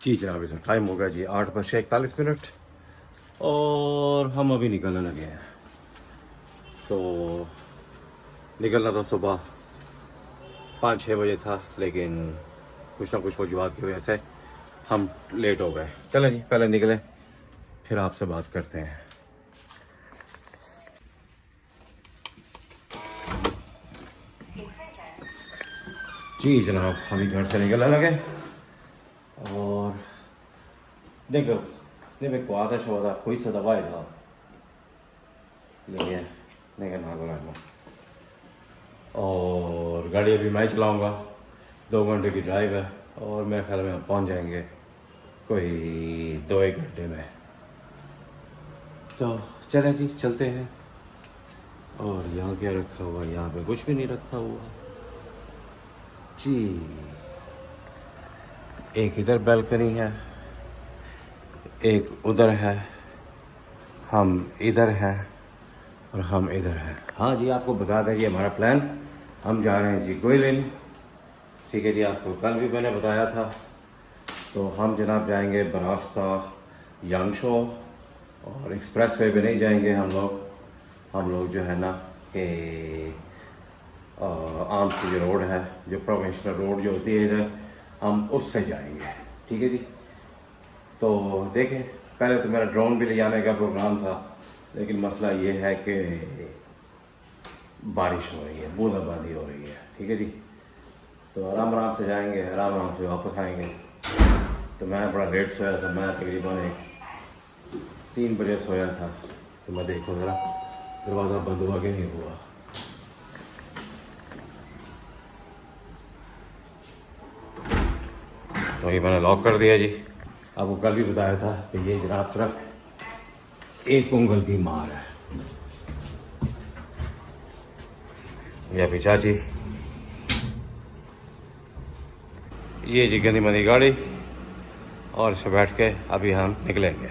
जी जनाब, इस टाइम हो गया जी 8 बज के 41 मिनट और हम अभी निकलने लगे हैं। तो निकलना तो सुबह 5-6 बजे था, लेकिन कुछ ना कुछ वजूहत की वजह से हम लेट हो गए। चलें जी, पहले निकले फिर आपसे बात करते हैं। जी जनाब, अभी घर से निकलने लगे और देखो नहीं को आधा शवादा कोई सा दवाई था लेकिन नहीं ना बोला और गाड़ी अभी मैं चलाऊँगा। 2 घंटे की ड्राइव है और मेरे ख्याल में हम पहुँच जाएंगे कोई 2-1 घंटे में। तो चलें जी, चलते हैं। और यहाँ क्या रखा हुआ है? यहाँ पे कुछ भी नहीं रखा हुआ जी। एक इधर बैल्कनी है, एक उधर है, हम इधर हैं और हम इधर हैं। हाँ जी, आपको बता दें ये हमारा प्लान, हम जा रहे हैं जी गुइलिन। ठीक है जी, आपको कल भी मैंने बताया था। तो हम जनाब जाएंगे बरास्ता यांगशो और एक्सप्रेस वे पे नहीं जाएंगे हम लोग जो है ना कि आम सी जो रोड है, जो प्रोविंशनल रोड जो होती है इधर, हम उससे जाएंगे। ठीक है जी। तो देखें, पहले तो मेरा ड्रोन भी ले जाने का प्रोग्राम था, लेकिन मसला ये है कि बारिश हो रही है, बूंदाबांदी हो रही है। ठीक है जी। तो आराम आराम से जाएंगे, आराम आराम से वापस आएंगे। तो मैं बड़ा लेट सोया था, मैं तकरीबन 3 बजे सोया था। तो मैं देखो ज़रा दरवाज़ा बंद हुआ कि नहीं हुआ। तो ये मैंने लॉक कर दिया जी। आपको कल भी बताया था कि ये जनाब सिर्फ एक उंगल की मार है। ये अभी चाची, ये जी गंदी मंदी गाड़ी, और इस पर बैठ के अभी हम निकलेंगे।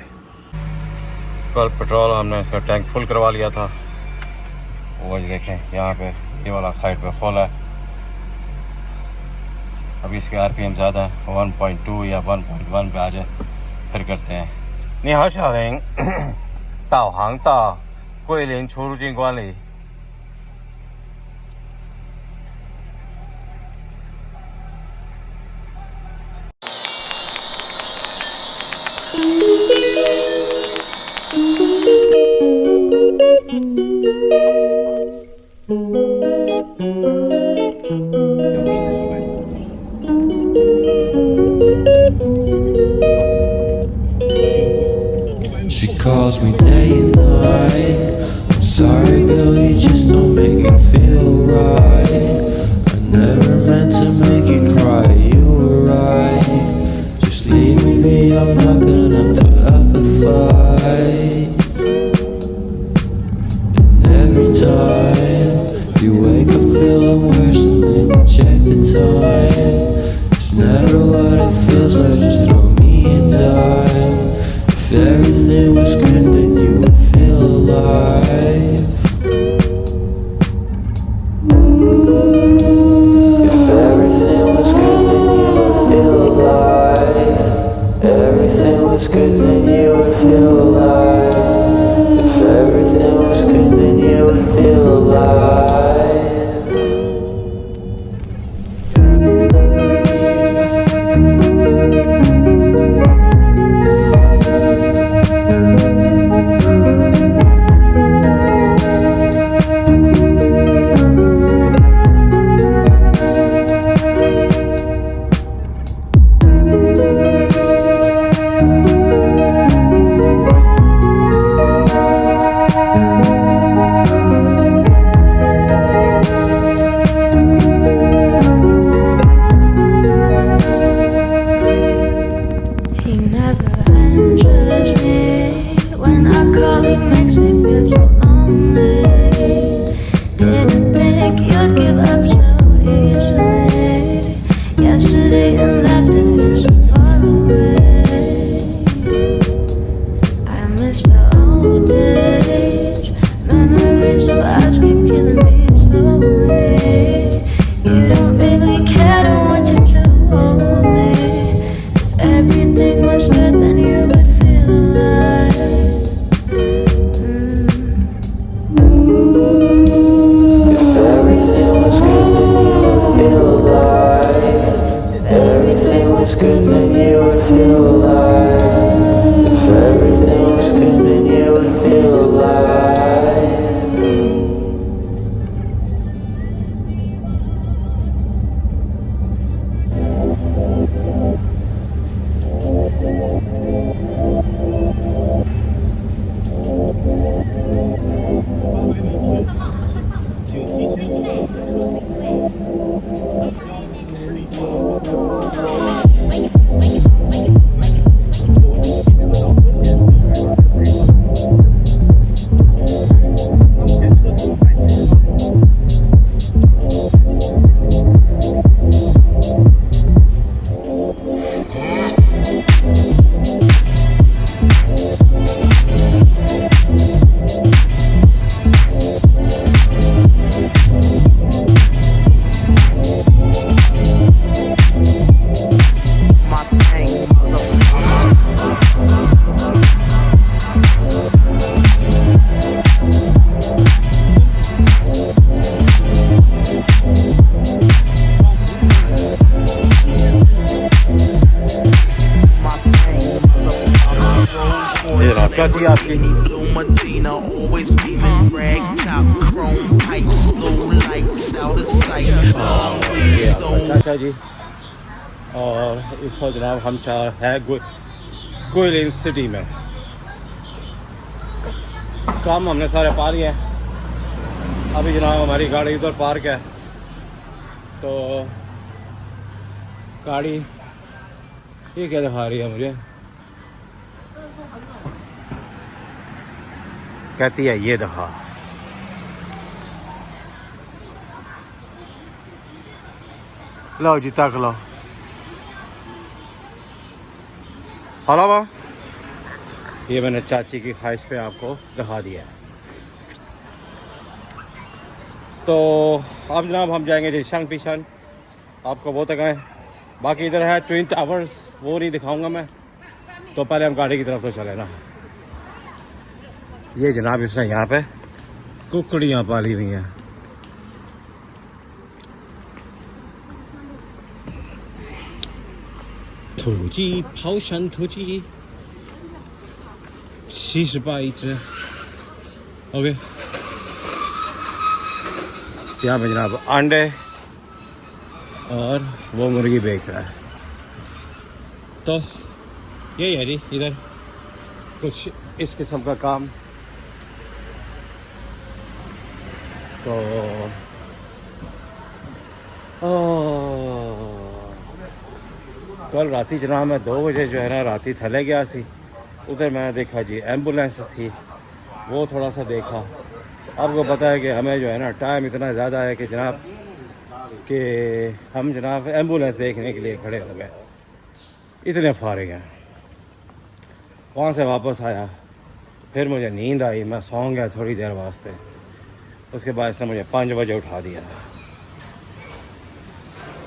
कल पेट्रोल हमने इसका टैंक फुल करवा लिया था। वो देखें यहाँ पे ये वाला साइड पे फुल है। अभी इसके आरपीएम ज़्यादा है, 1.2 या 1.1 पे आ जाए फिर करते हैं। 你好小林导航到桂林出入境管理。She calls me day and night. I'm sorry girl, you just don't make me feel right. I never meant to make you cry, you were right. Just leave me be, I'm not gonna put up a fight. And every time you wake up feeling worse and then you check the time. It's never what it feels like, just throw me a dime. If everything was good, then you would feel alive. If everything was good, then you would feel alive. Everything was good, then you would feel alive. If everything was good, then you would feel alive. क्या थी आपकी? Blue Medina, always beaming, rag top, chrome pipes, blue lights out of sight. Long way, so अच्छा जी, और इस वक्त जनाब हम है गुइलिन सिटी में। काम हमने सारे पा लिए हैं। अभी जनाब हमारी गाड़ी उधर पार्क है, तो गाड़ी ये क्या दिखा रही है मुझे, कहती है ये दिखा। लो जी तक लो, हलावा ये मैंने चाची की ख्वाहिश पे आपको दिखा दिया है। तो अब जनाब हम जाएंगे जी शंग पिशन, आपको वो तक है। बाकी इधर है ट्विन टावर्स, वो नहीं दिखाऊंगा मैं, तो पहले हम गाड़ी की तरफ तो चले ना। ये जनाब इसने यहाँ पे कुकड़ियाँ पाली हुई हैं।土鸡刨山土鸡78一只 ओके। यहाँ पे जनाब अंडे और वो मुर्गी बेच रहा है। तो यही है जी इधर कुछ इस किस्म का काम। तो कल राती जनाब मैं 2 बजे जो है ना राती थले गया सी, उधर मैंने देखा जी एम्बुलेंस थी, वो थोड़ा सा देखा। आपको पता है कि हमें जो है ना टाइम इतना ज़्यादा है कि जनाब कि हम जनाब एम्बुलेंस देखने के लिए खड़े हो गए, इतने फारिग हैं। वहाँ से वापस आया, फिर मुझे नींद आई, मैं सौ गया थोड़ी देर वास्ते। उसके बाद इसने मुझे 5 बजे उठा दिया,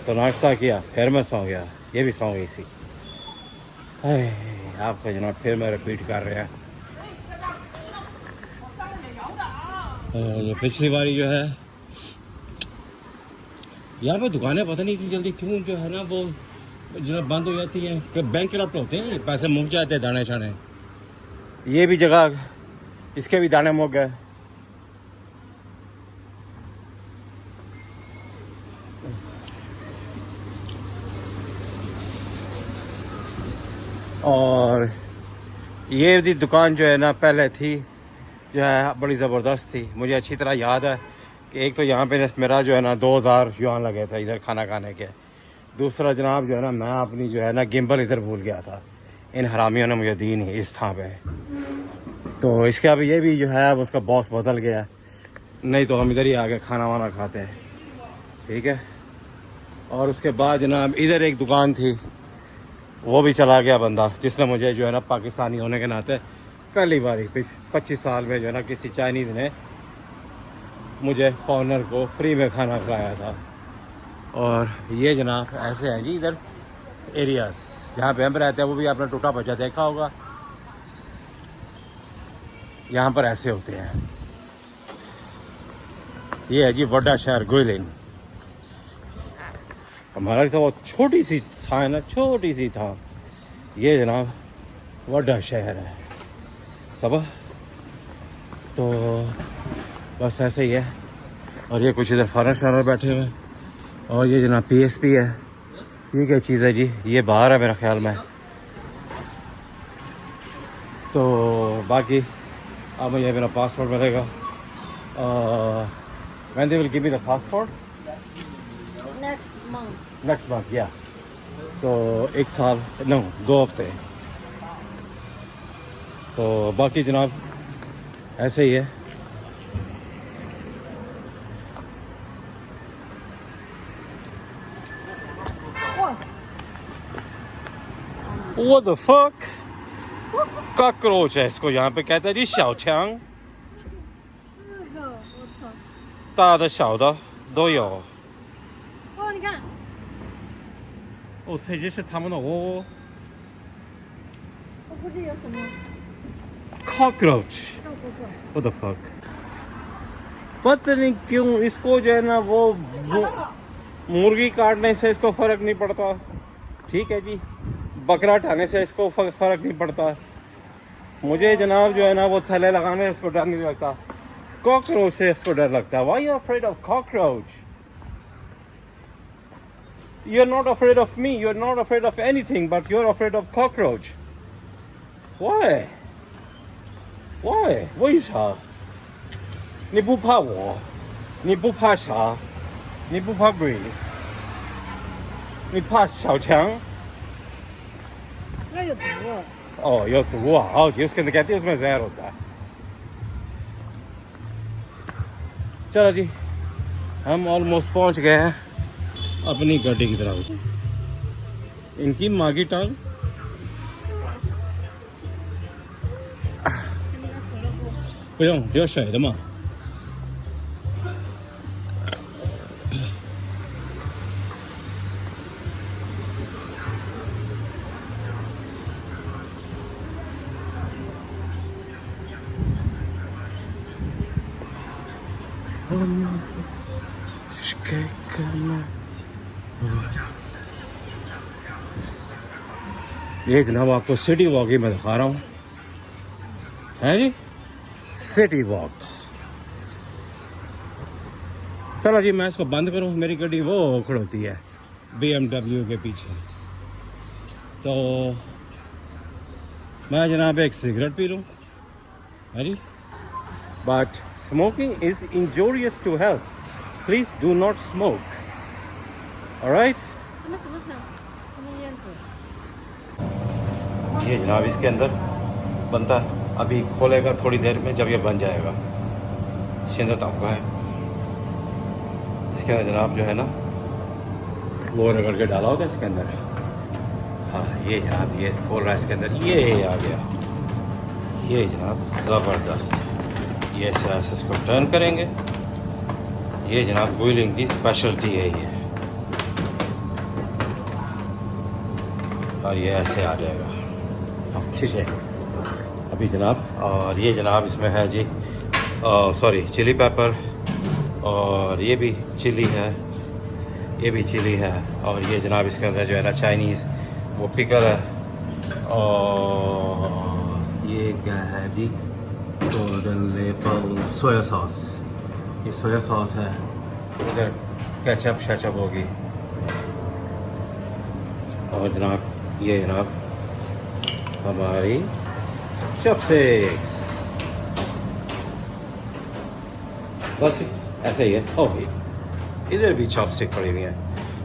तो नाश्ता किया, फिर मैं सौ गया, ये भी सौ गई सी। आपका जनाब फिर मैं रिपीट कर रहा है। ये पिछली बारी जो है यहाँ पे दुकानें पता नहीं इतनी जल्दी क्यों जो है ना वो जनाब बंद हो जाती हैं, कि बैंक करप्ट होते हैं, पैसे मुक जाते हैं दाने शाने। ये भी जगह इसके भी दाने मुक गए। और ये भी दुकान जो है ना पहले थी जो है बड़ी ज़बरदस्त थी। मुझे अच्छी तरह याद है कि एक तो यहाँ पे मेरा जो है ना 2000 युआन लगे थे इधर खाना खाने के। दूसरा जनाब जो है ना मैं अपनी जो है ना गिम्बल इधर भूल गया था, इन हरामियों ने मुझे दी नहीं इस थां पे। तो इसके अब ये भी जो है उसका बॉस बदल गया, नहीं तो हम इधर ही आके खाना वाना खाते हैं, ठीक है। और उसके बाद जनाब इधर एक दुकान थी, वो भी चला गया बंदा, जिसने मुझे जो है ना पाकिस्तानी होने के नाते पहली बार 25 साल में जो है ना किसी चाइनीज़ ने मुझे फॉरनर को फ्री में खाना खिलाया था। और ये जनाब ऐसे हैं जी इधर एरियाज़ जहाँ पे हम रहते हैं, वो भी आपने टूटा बचा देखा होगा, यहाँ पर ऐसे होते हैं। ये है जी बड़ा शहर गुइलिन। हमारा तो वो छोटी सी था ना, छोटी सी था। ये जनाब बड़ा शहर है सब। तो बस ऐसे ही है। और ये कुछ इधर फॉरनर शानर बैठे हुए हैं। और ये जनाब PSP है। ये क्या चीज़ है जी, ये बाहर है मेरा ख्याल में। तो बाकी अब मुझे मेरा पासपोर्ट मिलेगा। when they will give me the passport? Next month, yeah. तो 1 साल, no, 2 हफ्ते। तो बाकी जनाब ऐसे ही है। What the fuck? कॉकरोच है इसको यहाँ पे कहते हैं जी, शाओचांग। 4个，我操！大的小的都有。哦，你看，哦，这就是他们的窝。我估计有什么 cockroach 肉不过。 what the fuck? पता नहीं क्यों इसको जो है ना वो मुर्गी काटने से इसको फर्क नहीं पड़ता, ठीक है जी। बकरा ठाने से इसको फर्क नहीं पड़ता। मुझे जनाब जो है ना वो थैले लगाने इसको डर नहीं लगता, कॉकरोच से इसको डर लगता है। Why you afraid of cockroach? You're not afraid of me, you're not afraid of anything, but you're afraid of cockroach. Why? Why? 为啥？你不怕我？你不怕啥？你不怕鬼？你怕小强？那有毒哦。 Oh, ये तो वो आओ जी, उसके अंदर कहते हैं उसमें जहर होता है। चलो जी, हम ऑलमोस्ट पहुंच गए हैं अपनी गाड़ी की तरफ। इनकी माँ की टांग 不用，有水的嘛。ये जनाब आपको सिटी वॉक ही मैं दिखा रहा हूँ, है जी, सिटी वॉक। चलो जी, मैं इसको बंद करूँ, मेरी गाड़ी वो खड़ोती है BMW के पीछे, तो मैं जनाब एक सिगरेट पी लूँ, है जी। But smoking is injurious to health. Please do not smoke. All right? 什么什么什么燕子？ ये जनाब इसके अंदर बनता है, अभी खोलेगा थोड़ी देर में जब ये बन जाएगा। इसके अंदर ताबका है, इसके अंदर जनाब जो है ना वो रगड़ के डाला होगा इसके अंदर। हाँ ये जनाब ये खोल रहा है इसके अंदर, ये आ गया, ये जनाब ज़बरदस्त। ये ऐसे इसको टर्न करेंगे, ये जनाब बॉइलिंग की स्पेशलिटी है ये, और ये ऐसे आ जाएगा अच्छे से अभी जनाब। और ये जनाब इसमें है जी सॉरी चिली पेपर, और ये भी चिली है, ये भी चिली है, और ये जनाब इसके अंदर जो है ना चाइनीज़ वो पिकल है, और ये क्या है जी गोल्डन लेपल सोया सॉस, ये सोया सॉस है, इधर केचप शेचप होगी, और जनाब ये जनाब हमारी चॉपस्टिक्स, बस ऐसे ही है। ओह इधर भी चॉपस्टिक पड़ी हुई है,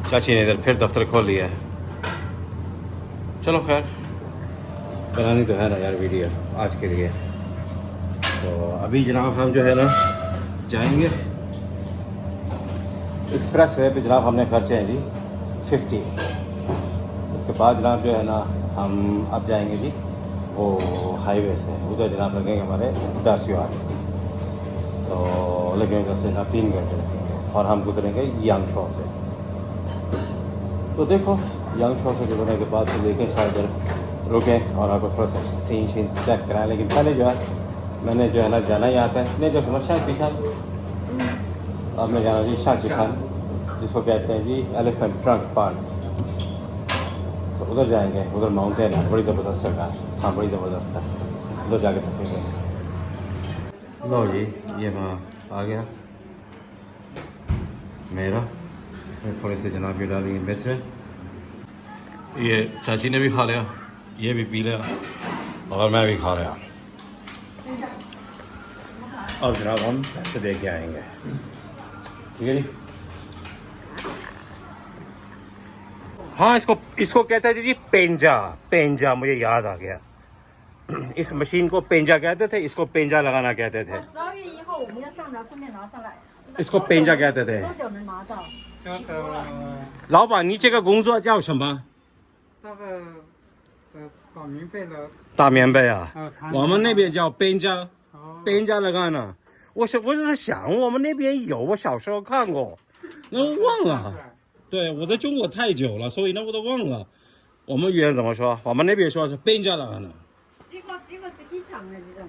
चाची ने इधर फिर दफ्तर खोल लिया है। चलो खैर बनानी तो है ना यार वीडियो आज के लिए, तो अभी जनाब हम जो है ना जाएंगे एक्सप्रेस वे पे। जनाब हमने खर्चे हैं जी 50, उसके बाद जनाब जो है ना हम अब जाएंगे जी वो हाईवे से, उधर जनाब लगेंगे हमारे 10 युआन, तो लगेंगे 10 से जनाब 3 घंटे लगेंगे, और हम गुजरेंगे यांगशो से। तो देखो यांगशो से गुजरने के बाद तो देखें शायद रुकें और आपको थोड़ा सा सीन चेक कराएं, लेकिन पहले जो है मैंने जो है ना जाना ही आता है, नहीं जो समस्या पीछा अब मैं जाना जी शाकिशान, जिसको कहते हैं जी एलिफेंट ट्रंक पार्क, तो उधर जाएंगे। उधर माउंटेन है, बड़ी ज़बरदस्त जगह है, हाँ बड़ी ज़बरदस्त है, उधर जाके थकेंगे। लो जी ये मैं आ गया मेरा, इसमें थोड़ी सी जनाब ये डालेंगे मिर्च, ये चाची ने भी खा लिया, ये भी पी लिया, और मैं भी खा लिया। अब जनाब हम पैसे दे के आएंगे, ठीक है जी। हाँ इसको कहते हैं जी पेंजा, पेंजा मुझे याद आ गया, इस मशीन को पेंजा कहते थे, इसको पेंजा लगाना कहते थे, 12月以后我们要上拿，顺便拿上来。 इसको पेंजा कहते थे। 多久能拿到？老板，你这个工作叫什么？那个打棉被的，打棉被啊，弹我们那边叫边家，哦，边家लगाना。我是想我们那边有，我小时候看过，那我忘了。对，我在中国太久了，所以呢我都忘了。我们语言怎么说？我们那边说是边家लगाना。这个是几长的这种？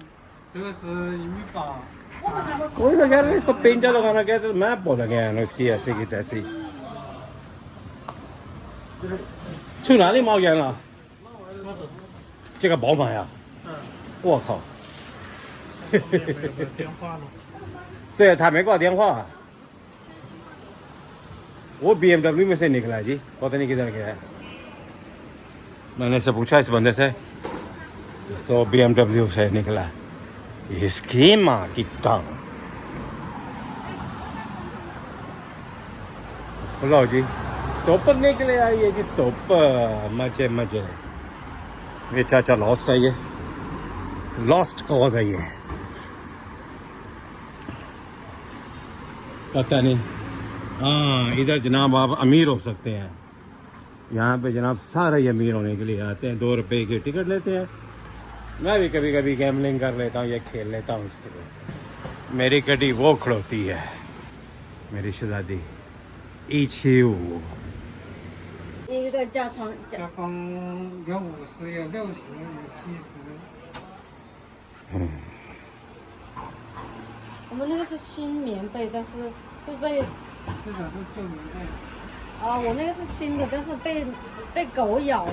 这个是1.8米。我们那个是 कोई तो कह रहे इसको पेंजा लगाना कहते, मैं बोल गया ना इसकी ऐसी की तैसी। 去哪里冒烟了？这个宝马呀，我靠！也没有电话了。对他没挂电话。वो BMW में से निकला जी, पता नहीं किधर गया है। मैंने से पूछा इस बंदे से, तो BMW से निकला। इसकी माँ की टांग। लो जी, टॉपर निकले आई है जी, टॉपर मजे मजे। ये चाचा लॉस्ट है, ये लॉस्ट कॉज है ये, पता नहीं। हाँ, इधर जनाब आप अमीर हो सकते हैं। यहाँ पे जनाब सारे ही अमीर होने के लिए आते हैं। 2 रुपए की टिकट लेते हैं। मैं भी कभी कभी गैमलिंग कर लेता हूँ, ये खेल लेता हूँ इससे। मेरी गड्डी वो खड़ोती है, मेरी शहजादी EQ 一个加长加加工有50，有60，有70。我们那个是新棉被，但是就被这种是旧棉被。啊，我那个是新的，但是被狗咬了。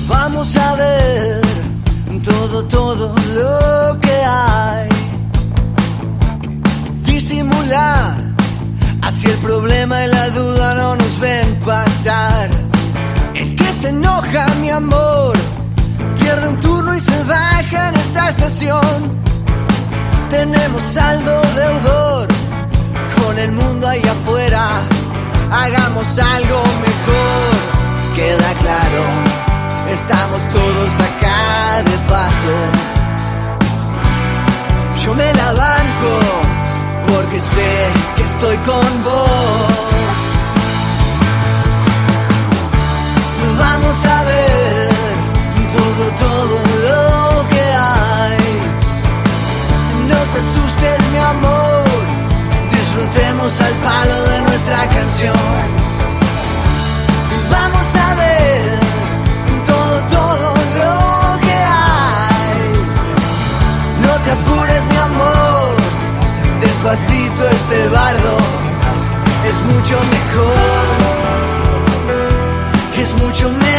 Vamos a ver todo lo que hay. Disimular, así el problema y la duda no nos ven pasar. El que se enoja, mi amor, pierde un turno y se baja en esta estación. Tenemos saldo deudor con el mundo ahí afuera. Hagamos algo mejor, queda claro. Estamos todos acá de paso. Yo me la banco porque sé que estoy con vos. Vamos a ver todo lo que hay. No te asustes, mi amor. Disfrutemos al palo de nuestra canción. Vamos a ver todo lo que hay. No te apures, mi amor, despacito este bardo es mucho mejor, es mucho mejor.